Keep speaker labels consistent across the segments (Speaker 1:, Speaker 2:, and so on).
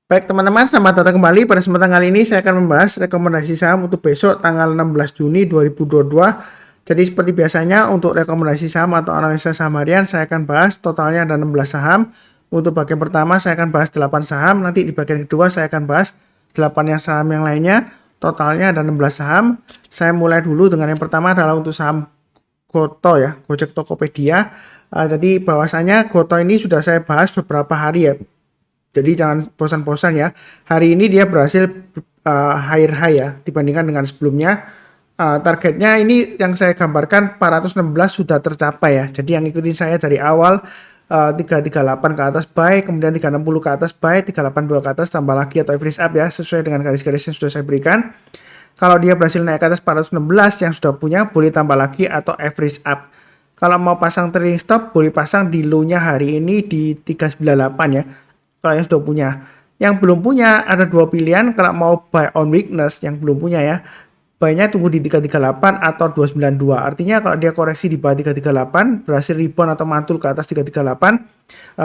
Speaker 1: Baik teman-teman, selamat datang kembali. Pada kesempatan kali ini saya akan membahas rekomendasi saham untuk besok tanggal 16 Juni 2022. Jadi seperti biasanya untuk rekomendasi saham atau analisa saham harian saya akan bahas totalnya ada 16 saham. Untuk bagian pertama saya akan bahas 8 saham, nanti di bagian kedua saya akan bahas 8 saham yang lainnya. Totalnya ada 16 saham. Saya mulai dulu dengan yang pertama adalah untuk saham Goto ya, Gojek Tokopedia. Jadi bahwasanya Goto ini sudah saya bahas beberapa hari ya. Jadi jangan bosan-bosan ya. Hari ini dia berhasil higher high ya dibandingkan dengan sebelumnya. Targetnya ini yang saya gambarkan 416 sudah tercapai ya. Jadi yang ikutin saya dari awal 338 ke atas buy, kemudian 360 ke atas buy, 382 ke atas tambah lagi atau average up ya sesuai dengan garis-garis yang sudah saya berikan. Kalau dia berhasil naik ke atas 416 yang sudah punya boleh tambah lagi atau average up. Kalau mau pasang trailing stop boleh pasang di low-nya hari ini di 398 ya. Kalau yang sudah punya. Yang belum punya ada dua pilihan kalau mau buy on weakness yang belum punya ya. Buy-nya tunggu di 338 atau 292. Artinya kalau dia koreksi di bawah 338 berhasil rebound atau mantul ke atas 338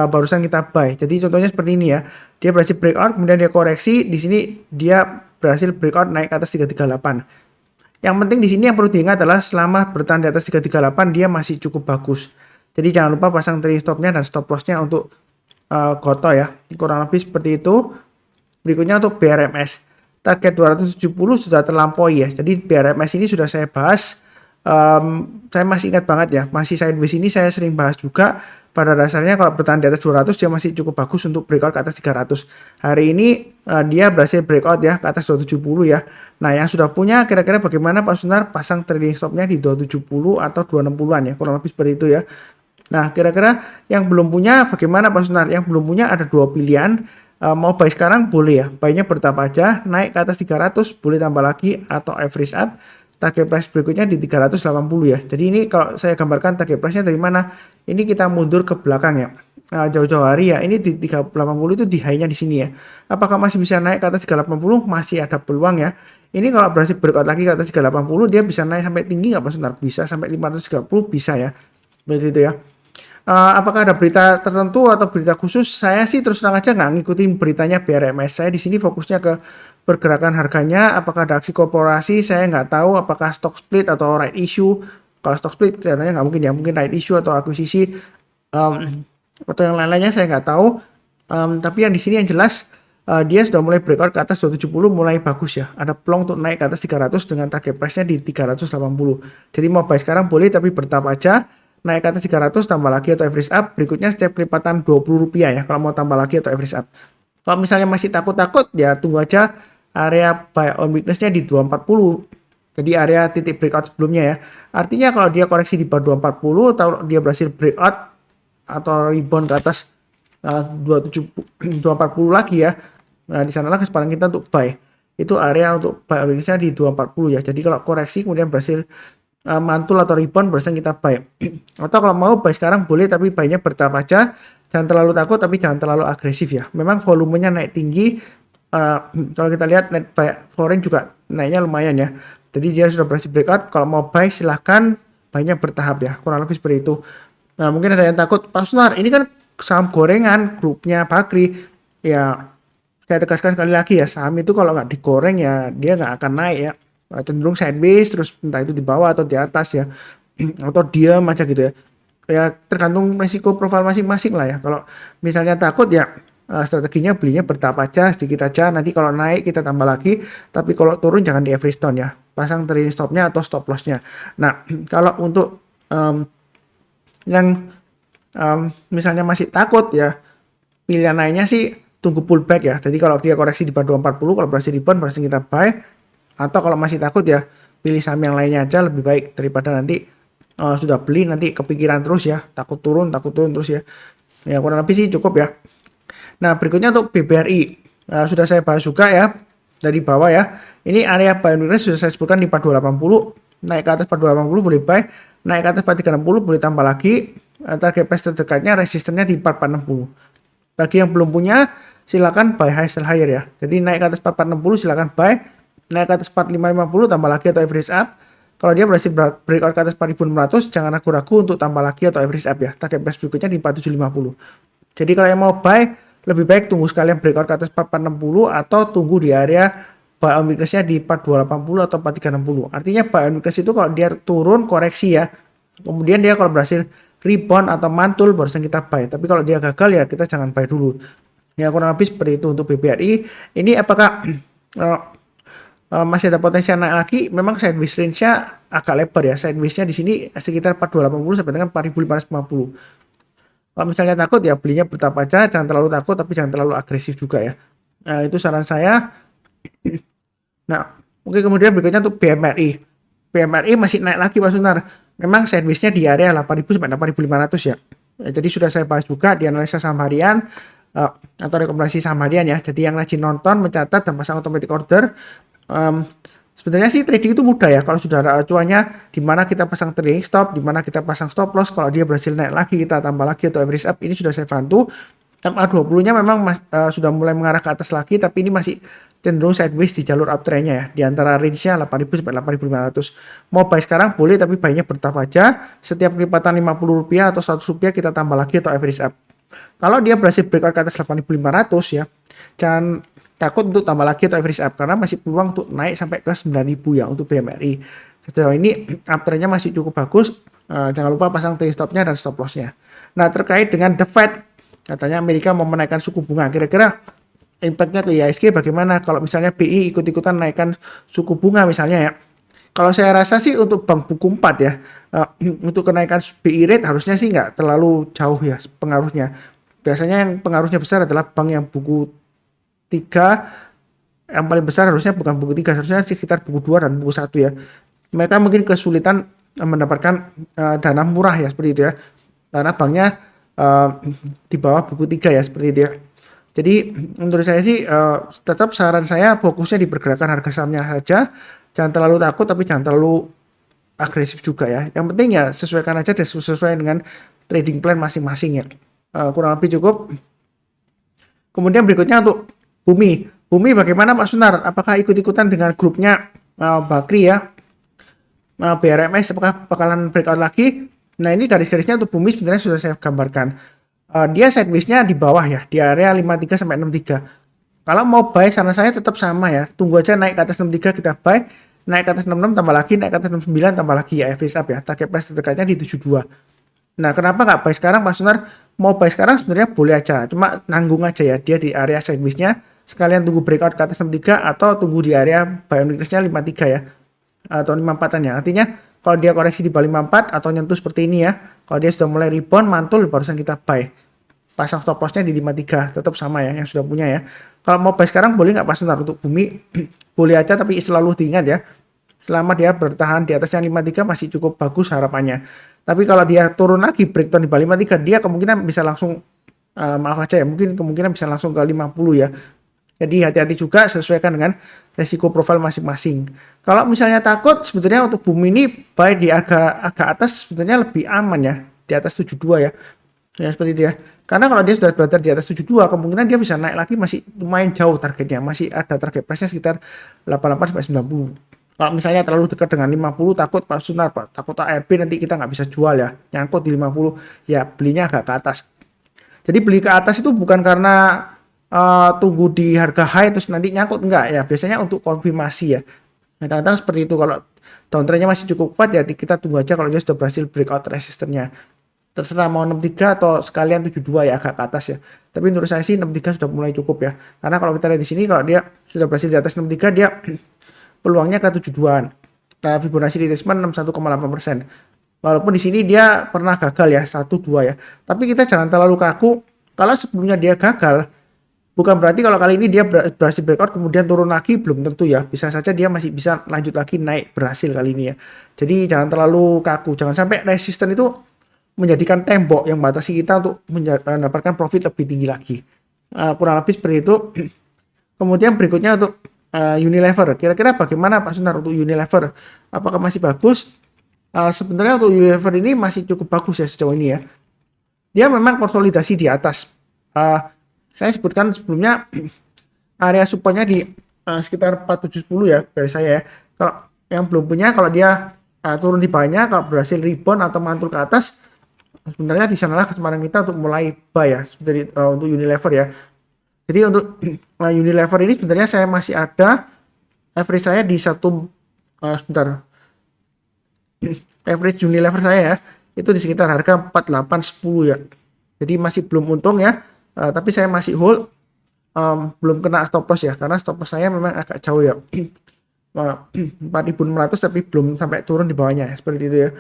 Speaker 1: barusan kita buy. Jadi contohnya seperti ini ya. Dia berhasil breakout kemudian dia koreksi, di sini dia berhasil breakout naik ke atas 338. Yang penting di sini yang perlu diingat adalah selama bertahan di atas 338 dia masih cukup bagus. Jadi jangan lupa pasang trailing stop-nya dan stop loss-nya untuk Goto ya, kurang lebih seperti itu. Berikutnya untuk BRMS, target 270 sudah terlampaui ya. Jadi BRMS ini sudah saya bahas, saya masih ingat banget ya, masih sideways ini saya sering bahas juga. Pada dasarnya kalau bertahan di atas 200 dia masih cukup bagus untuk breakout ke atas 300. Hari ini dia berhasil breakout ya ke atas 270 ya. Nah yang sudah punya kira-kira bagaimana Pak Sunar, pasang trading stopnya di 270 atau 260-an ya, kurang lebih seperti itu ya. Nah, kira-kira yang belum punya bagaimana Pak Sunar? Yang belum punya ada dua pilihan. Mau buy sekarang boleh ya. Buy-nya bertahap aja, naik ke atas 300 boleh tambah lagi atau average up. Target price berikutnya di 380 ya. Jadi ini kalau saya gambarkan target price-nya dari mana? Ini kita mundur ke belakang ya. Jauh-jauh hari ya. Ini di 380 itu di high-nya di sini ya. Apakah masih bisa naik ke atas 380? Masih ada peluang ya. Ini kalau berhasil breakout lagi ke atas 380 dia bisa naik sampai tinggi nggak Pak Sunar? Bisa sampai 530 bisa ya. Begitu ya. Apakah ada berita tertentu atau berita khusus? Saya sih terus terang aja nggak ngikutin beritanya BRMS. Saya di sini fokusnya ke pergerakan harganya. Apakah ada aksi korporasi? Saya nggak tahu. Apakah stock split atau right issue? Kalau stock split kelihatannya nggak mungkin ya. Mungkin right issue atau akuisisi atau yang lain-lainnya saya nggak tahu. Tapi yang di sini yang jelas dia sudah mulai breakout ke atas 270 mulai bagus ya. Ada peluang untuk naik ke atas 300 dengan target price-nya di 380. Jadi mau buy sekarang boleh tapi bertahap aja. Naik ke atas 300 tambah lagi atau average up, berikutnya setiap kelipatan Rp20 ya kalau mau tambah lagi atau average up. Kalau misalnya masih takut-takut ya tunggu aja area buy on weakness-nya di 240. Jadi area titik breakout sebelumnya ya. Artinya kalau dia koreksi di bawah 240 atau dia berhasil breakout atau rebound ke atas 270 240 lagi ya. Nah, di sanalah kesempatan kita untuk buy. Itu area untuk buy on weakness-nya di 240 ya. Jadi kalau koreksi kemudian berhasil mantul atau rebound barusan kita buy. Atau kalau mau buy sekarang boleh tapi buy-nya bertahap aja. Jangan terlalu takut tapi jangan terlalu agresif ya. Memang volumenya naik tinggi. Kalau kita lihat net buy foreign juga naiknya lumayan ya. Jadi dia sudah berhasil breakout. Kalau mau buy silahkan, buy-nya bertahap ya. Kurang lebih seperti itu. Nah mungkin ada yang takut, Pak Sunar ini kan saham gorengan grupnya Bakri. Ya saya tegaskan sekali lagi ya, saham itu kalau nggak digoreng ya dia nggak akan naik ya. Cenderung sideways terus entah itu di bawah atau di atas ya atau diam aja gitu ya. Ya tergantung resiko profil masing-masing lah ya. Kalau misalnya takut ya strateginya belinya bertahap aja sedikit aja, nanti kalau naik kita tambah lagi, tapi kalau turun jangan di average down ya, pasang trailing stopnya atau stop lossnya. Nah kalau untuk yang misalnya masih takut ya, pilihan lainnya sih tunggu pullback ya. Jadi kalau dia koreksi di bawah 240 kalau berhasil rebound berhasil kita buy. Atau kalau masih takut ya pilih saham yang lainnya aja lebih baik daripada nanti sudah beli nanti kepikiran terus ya, takut turun terus ya. Ya kurang lebih sih cukup ya. Nah berikutnya untuk BBRI sudah saya bahas juga ya dari bawah ya. Ini area buy and sudah saya sebutkan di 4280, naik ke atas 4280 boleh buy, naik ke atas 4360 boleh tambah lagi. Target price terdekatnya resistennya di 4460. Bagi yang belum punya silakan buy high sell higher ya. Jadi naik ke atas 4460 silakan buy. Naik ke atas 4550 tambah lagi atau average up. Kalau dia berhasil breakout ke atas 4600 jangan ragu-ragu untuk tambah lagi atau average up ya. Target price berikutnya di 4750. Jadi kalau yang mau buy lebih baik tunggu sekalian breakout ke atas 4460 atau tunggu di area buy on weakness-nya di 4280 atau 4360. Artinya buy on weakness itu kalau dia turun koreksi ya. Kemudian dia kalau berhasil rebound atau mantul barusan kita buy. Tapi kalau dia gagal ya kita jangan buy dulu. Ya kurang lebih seperti itu untuk BBRI. Ini apakah masih ada potensi naik lagi? Memang sideways range-nya agak lebar ya. Sideways-nya di sini sekitar 4280 sampai dengan 4550. Kalau misalnya takut ya belinya bertahap aja, jangan terlalu takut tapi jangan terlalu agresif juga ya. Nah, itu saran saya. Nah, oke, kemudian berikutnya untuk BMRI. BMRI masih naik lagi Pak Sunar. Memang sideways-nya di area 8000 sampai 8500 ya. Jadi sudah saya bahas juga di analisa saham harian atau rekomendasi saham harian ya. Jadi yang rajin nonton, mencatat dan pasang automatic order. Sebenarnya sih trading itu mudah ya. Kalau sudah ada acuannya, di mana kita pasang trading stop, di mana kita pasang stop loss. Kalau dia berhasil naik lagi, kita tambah lagi atau average up. Ini sudah saya bantu. MA20-nya memang sudah mulai mengarah ke atas lagi, tapi ini masih cenderung sideways di jalur uptrend-nya ya. Di antara range-nya 8.000 sampai 8.500. Mau buy sekarang boleh, tapi buy-nya bertahap aja. Setiap kelipatan Rp50 atau Rp100 kita tambah lagi atau average up. Kalau dia berhasil breakout ke atas 8.500 ya, jangan takut untuk tambah lagi atau average up karena masih peluang untuk naik sampai ke 9.000 ya untuk BMRI. Sejauh ini uptrend-nya masih cukup bagus. Jangan lupa pasang trading stop-nya dan stop loss-nya. Nah, terkait dengan The Fed, katanya Amerika mau menaikkan suku bunga. Kira-kira impact-nya ke IHSG bagaimana kalau misalnya BI ikut-ikutan naikkan suku bunga misalnya ya. Kalau saya rasa sih untuk bank buku 4 ya, untuk kenaikan BI rate harusnya sih nggak terlalu jauh ya pengaruhnya. Biasanya yang pengaruhnya besar adalah bank yang buku 3, yang paling besar harusnya bukan buku 3, harusnya sekitar buku 2 dan buku 1 ya. Mereka mungkin kesulitan mendapatkan dana murah ya seperti itu ya. Karena banknya di bawah buku 3 ya seperti itu ya. Jadi menurut saya sih tetap saran saya fokusnya di pergerakan harga sahamnya saja. Jangan terlalu takut tapi jangan terlalu agresif juga ya. Yang penting ya sesuaikan aja dan sesuai dengan trading plan masing-masing ya. Kurang lebih cukup. Kemudian berikutnya untuk Bumi. Bumi bagaimana Pak Sunar? Apakah ikut-ikutan dengan grupnya Bakri ya? BRMS apakah bakalan breakout lagi? Nah ini garis-garisnya untuk Bumi sebenarnya sudah saya gambarkan. Dia sideways-nya di bawah ya, di area 53 sampai 63. Kalau mau buy saran saya tetap sama ya. Tunggu aja naik ke atas 63 kita buy, naik ke atas 66 tambah lagi, naik ke atas 69 tambah lagi ya average up ya. Target price terdekatnya di 72. Nah, kenapa nggak buy sekarang Pak Sunar? Mau buy sekarang sebenarnya boleh aja, cuma nanggung aja ya dia di area sideways-nya. Sekalian tunggu breakout ke atas 63 atau tunggu di area buy on weakness-nya 53 ya. Atau 54-an ya. Artinya kalau dia koreksi di bawah 54 atau nyentuh seperti ini ya, kalau dia sudah mulai rebound mantul barusan kita buy. Pasang stop loss-nya di 53, tetap sama ya yang sudah punya ya. Kalau mau buy sekarang boleh nggak Pak Sunar untuk Bumi? Boleh aja tapi selalu diingat ya. Selama dia bertahan di atasnya 53 masih cukup bagus harapannya. Tapi kalau dia turun lagi breakdown di bawah 53 dia kemungkinan bisa langsung maaf aja ya, mungkin kemungkinan bisa langsung ke 50 ya. Jadi hati-hati juga sesuaikan dengan resiko profil masing-masing. Kalau misalnya takut sebetulnya untuk Bumi ini buy di agak atas sebetulnya lebih aman ya, di atas 72 ya. Ya seperti itu ya. Karena kalau dia sudah berada di atas 72 kemungkinan dia bisa naik lagi masih lumayan jauh targetnya. Masih ada target price-nya sekitar 88 sampai 90. Kalau misalnya terlalu dekat dengan 50 takut Pak Sunar, Pak, takut ARB nanti kita nggak bisa jual ya. Nyangkut di 50 ya belinya agak ke atas. Jadi beli ke atas itu bukan karena tunggu di harga high terus nanti nyangkut, enggak ya, biasanya untuk konfirmasi ya. Nah, kadang-kadang seperti itu. Kalau downtrendnya masih cukup kuat ya kita tunggu aja kalau dia sudah berhasil breakout resistennya. Terserah mau 63 atau sekalian 72 ya agak ke atas ya. Tapi menurut saya sih 63 sudah mulai cukup ya. Karena kalau kita lihat di sini kalau dia sudah berhasil di atas 63 dia peluangnya ke 72-an. Nah, Fibonacci retracement 61,8%. Walaupun di sini dia pernah gagal ya 1 2 ya. Tapi kita jangan terlalu kaku. Kalau sebelumnya dia gagal, bukan berarti kalau kali ini dia berhasil breakout kemudian turun lagi, belum tentu ya. Bisa saja dia masih bisa lanjut lagi naik berhasil kali ini ya. Jadi jangan terlalu kaku. Jangan sampai resisten itu menjadikan tembok yang membatasi kita untuk mendapatkan profit lebih tinggi lagi. Kurang lebih seperti itu. Kemudian berikutnya untuk Unilever. Kira-kira bagaimana Pak Sunar untuk Unilever? Apakah masih bagus? Sebenarnya untuk Unilever ini masih cukup bagus ya sejauh ini ya. Dia memang konsolidasi di atas. Saya sebutkan sebelumnya area supportnya di sekitar 4710 ya dari saya ya. Kalau yang belum punya, kalau dia turun di bawahnya, kalau berhasil rebound atau mantul ke atas, sebenarnya di sanalah kesempatan kita untuk mulai buy ya, seperti untuk Unilever ya. Jadi untuk Unilever ini sebenarnya saya masih ada average saya di sebentar, average Unilever saya ya, itu di sekitar harga 4810 ya. Jadi masih belum untung ya, tapi saya masih hold, belum kena stop loss ya, karena stop loss saya memang agak jauh ya. 4.600 tapi belum sampai turun di bawahnya seperti itu ya.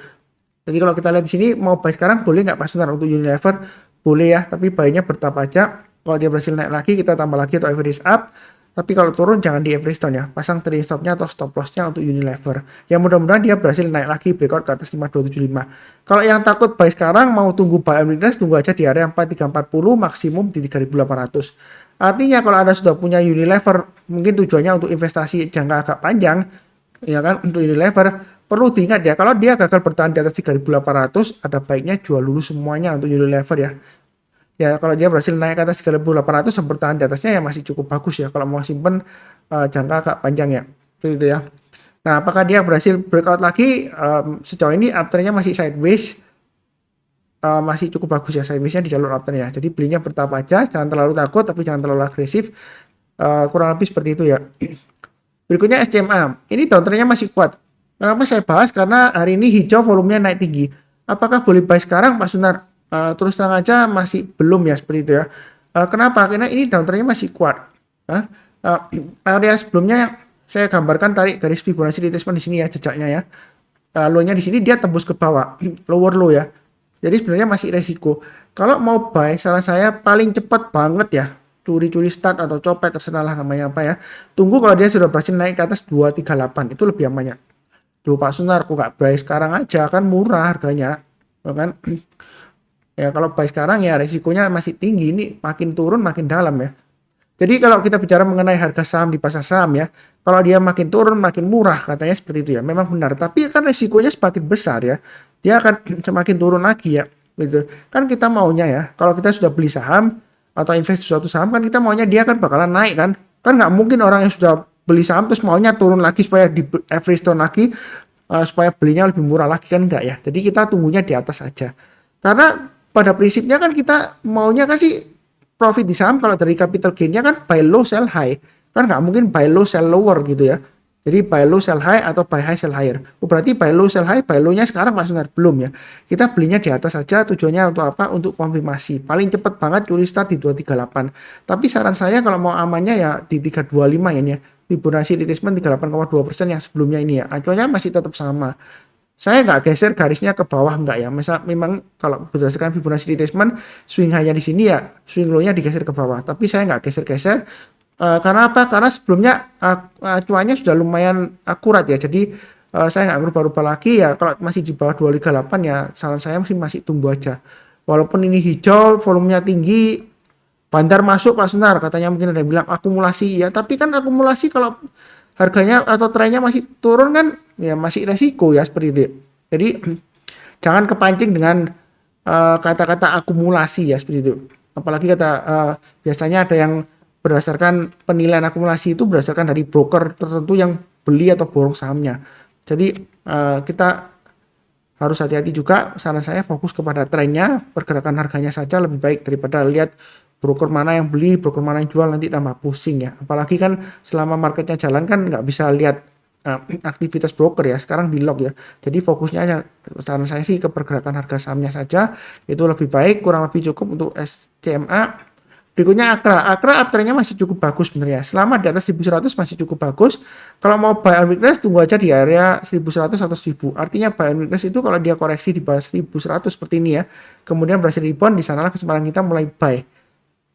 Speaker 1: Jadi kalau kita lihat di sini mau buy sekarang boleh nggak Pak Sunar untuk Unilever? Boleh ya, tapi buy-nya bertahap aja. Kalau dia berhasil naik lagi kita tambah lagi atau average up. Tapi kalau turun jangan di average down ya. Pasang trading stop-nya atau stop loss-nya untuk Unilever. Yang mudah-mudahan dia berhasil naik lagi breakout ke atas 5275. Kalau yang takut buy sekarang mau tunggu buy and weakness, tunggu aja di area 4340 maksimum di 3800. Artinya kalau Anda sudah punya Unilever, mungkin tujuannya untuk investasi jangka agak panjang, ya kan, untuk Unilever, perlu diingat ya, kalau dia gagal bertahan di atas 3800, ada baiknya jual dulu semuanya untuk Unilever ya. Ya, kalau dia berhasil naik ke atas 3800 dan bertahan di atasnya ya masih cukup bagus ya, kalau mau simpen jangka agak panjang ya. Seperti itu ya. Nah, apakah dia berhasil breakout lagi? Sejauh ini uptrendnya masih sideways. Masih cukup bagus ya, sideways-nya di jalur uptrend ya. Jadi belinya bertahap aja, jangan terlalu takut tapi jangan terlalu agresif. Kurang lebih seperti itu ya. Berikutnya SCMA. Ini downtrendnya masih kuat. Kenapa saya bahas? Karena hari ini hijau volumenya naik tinggi. Apakah boleh buy sekarang Pak Sunar? Terus terang aja masih belum ya seperti itu ya. Kenapa? Karena ini downtrendnya masih kuat. Area sebelumnya yang saya gambarkan tarik garis Fibonacci retracement di sini ya, jejaknya ya. Low-nya di sini dia tembus ke bawah, lower low ya. Jadi sebenarnya masih resiko. Kalau mau buy, saran saya paling cepat banget ya, curi-curi start atau copet terserah lah namanya apa ya. Tunggu kalau dia sudah berhasil naik ke atas 238, itu lebih amannya. Duh Pak Sunar, kok nggak buy sekarang aja, kan murah harganya, kan? Ya kalau buy sekarang ya resikonya masih tinggi, ini makin turun makin dalam ya. Jadi kalau kita bicara mengenai harga saham di pasar saham ya, kalau dia makin turun makin murah katanya seperti itu ya, memang benar. Tapi kan resikonya semakin besar ya, dia akan semakin turun lagi ya, gitu. Kan kita maunya ya, kalau kita sudah beli saham atau invest di suatu saham kan kita maunya dia kan bakalan naik kan. Kan nggak mungkin orang yang sudah beli saham terus maunya turun lagi supaya di average down lagi, supaya belinya lebih murah lagi kan enggak ya. Jadi kita tunggunya di atas aja. Karena pada prinsipnya kan kita maunya kasih profit di saham kalau dari capital gain-nya kan buy low sell high. Kan nggak mungkin buy low sell lower gitu ya. Jadi buy low sell high atau buy high sell higher. Berarti buy low sell high, buy low-nya sekarang Mas Sunar belum ya. Kita belinya di atas saja, tujuannya untuk apa? Untuk konfirmasi. Paling cepat banget curi start di 238. Tapi saran saya kalau mau amannya ya di 325 ini ya. Fibonacci retracement 38,2% yang sebelumnya ini ya. Acuannya masih tetap sama. Saya nggak geser garisnya ke bawah enggak ya. Memang kalau berdasarkan Fibonacci retracement swing high-nya di sini ya, swing low-nya digeser ke bawah. Tapi saya nggak geser-geser. Karena apa? Karena sebelumnya acuannya sudah lumayan akurat ya. Jadi saya nggak berubah-ubah lagi ya. Kalau masih di bawah 238 ya, saran saya masih tunggu aja. Walaupun ini hijau, volumenya tinggi, bandar masuk Pak Sunar. Katanya mungkin ada yang bilang akumulasi ya. Tapi kan akumulasi kalau harganya atau trennya masih turun kan ya masih resiko ya seperti itu. Jadi jangan kepancing dengan kata-kata akumulasi ya seperti itu. Apalagi biasanya ada yang berdasarkan penilaian akumulasi itu berdasarkan dari broker tertentu yang beli atau borong sahamnya. Jadi kita harus hati-hati juga. Saran saya fokus kepada trennya, pergerakan harganya saja lebih baik daripada lihat broker mana yang beli, broker mana yang jual, nanti tambah pusing ya. Apalagi kan selama marketnya jalan kan nggak bisa lihat aktivitas broker ya, sekarang di lock ya. Jadi fokusnya aja, saran saya sih ke pergerakan harga sahamnya saja, itu lebih baik, kurang lebih cukup untuk SCMA. Berikutnya Akra uptrendnya masih cukup bagus sebenarnya. Selama di atas 1100 masih cukup bagus. Kalau mau buy on weakness tunggu aja di area 1100 atau 1000. Artinya buy on weakness itu kalau dia koreksi di bawah 1100 seperti ini ya, kemudian berhasil rebound, di sanalah kesempatan kita mulai buy.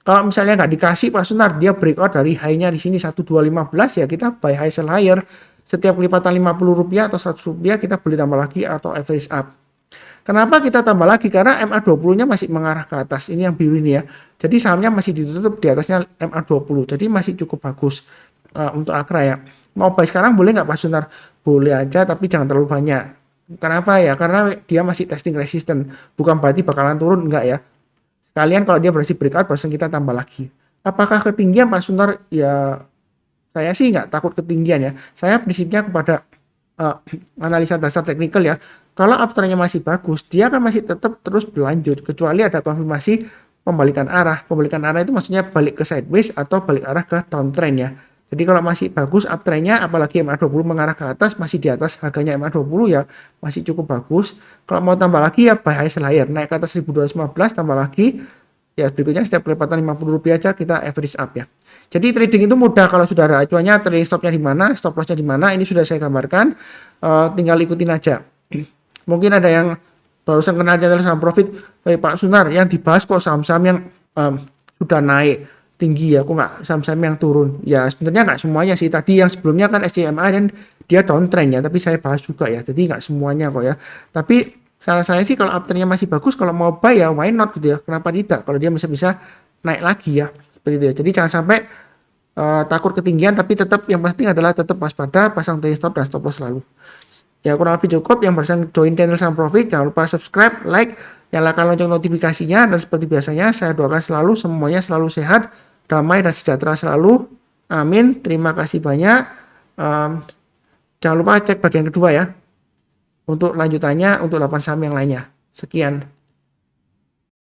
Speaker 1: Kalau misalnya nggak dikasih Pak Sunar, dia breakout dari high-nya di sini 1215 ya kita buy high sell higher. Setiap kelipatan Rp50 atau Rp100 kita beli tambah lagi atau average up. Kenapa kita tambah lagi? Karena MA20-nya masih mengarah ke atas. Ini yang biru ini ya. Jadi sahamnya masih ditutup di atasnya MA20. Jadi masih cukup bagus untuk Akra ya. Mau buy sekarang boleh nggak Pak Sunar? Boleh aja tapi jangan terlalu banyak. Kenapa ya? Karena dia masih testing resistant. Bukan berarti bakalan turun, enggak ya. Kalian kalau dia berhasil breakout, persen kita tambah lagi. Apakah ketinggian Pak Sunar? Ya saya sih nggak takut ketinggian ya. Saya prinsipnya kepada analisa dasar teknikal ya. Kalau uptrendnya masih bagus, dia akan masih tetap terus berlanjut. Kecuali ada konfirmasi pembalikan arah. Pembalikan arah itu maksudnya balik ke sideways atau balik arah ke downtrend ya. Jadi kalau masih bagus uptrendnya, apalagi MA20 mengarah ke atas, masih di atas harganya MA20 ya, masih cukup bagus. Kalau mau tambah lagi ya buy high sell higher, naik ke atas 1215 tambah lagi. Ya berikutnya setiap kelipatan Rp50 aja kita average up ya. Jadi trading itu mudah kalau sudah ada acuannya, trading stopnya di mana, stop lossnya di mana, ini sudah saya gambarkan. Tinggal ikutin aja. Mungkin ada yang barusan kena channel saham profit, Pak Sunar, yang dibahas kok saham-saham yang sudah naik tinggi ya, kok nggak saham-saham yang turun. Ya sebenarnya nggak semuanya sih, tadi yang sebelumnya kan SCMA dan dia downtrend ya, tapi saya bahas juga ya, jadi nggak semuanya kok ya. Tapi saran saya sih kalau uptrendnya masih bagus, kalau mau buy ya why not gitu ya, kenapa tidak, kalau dia bisa naik lagi ya, seperti itu ya. Jadi jangan sampai takut ketinggian, tapi tetap yang penting adalah tetap waspada, pasang trading stop dan stop loss selalu. Ya kurang lebih cukup. Yang barusan join channel Saham Profit, jangan lupa subscribe, like, nyalakan lonceng notifikasinya, dan seperti biasanya saya doakan selalu semuanya selalu sehat, damai dan sejahtera selalu. Amin. Terima kasih banyak. Jangan lupa cek bagian kedua ya untuk lanjutannya untuk 8 saham yang lainnya. Sekian.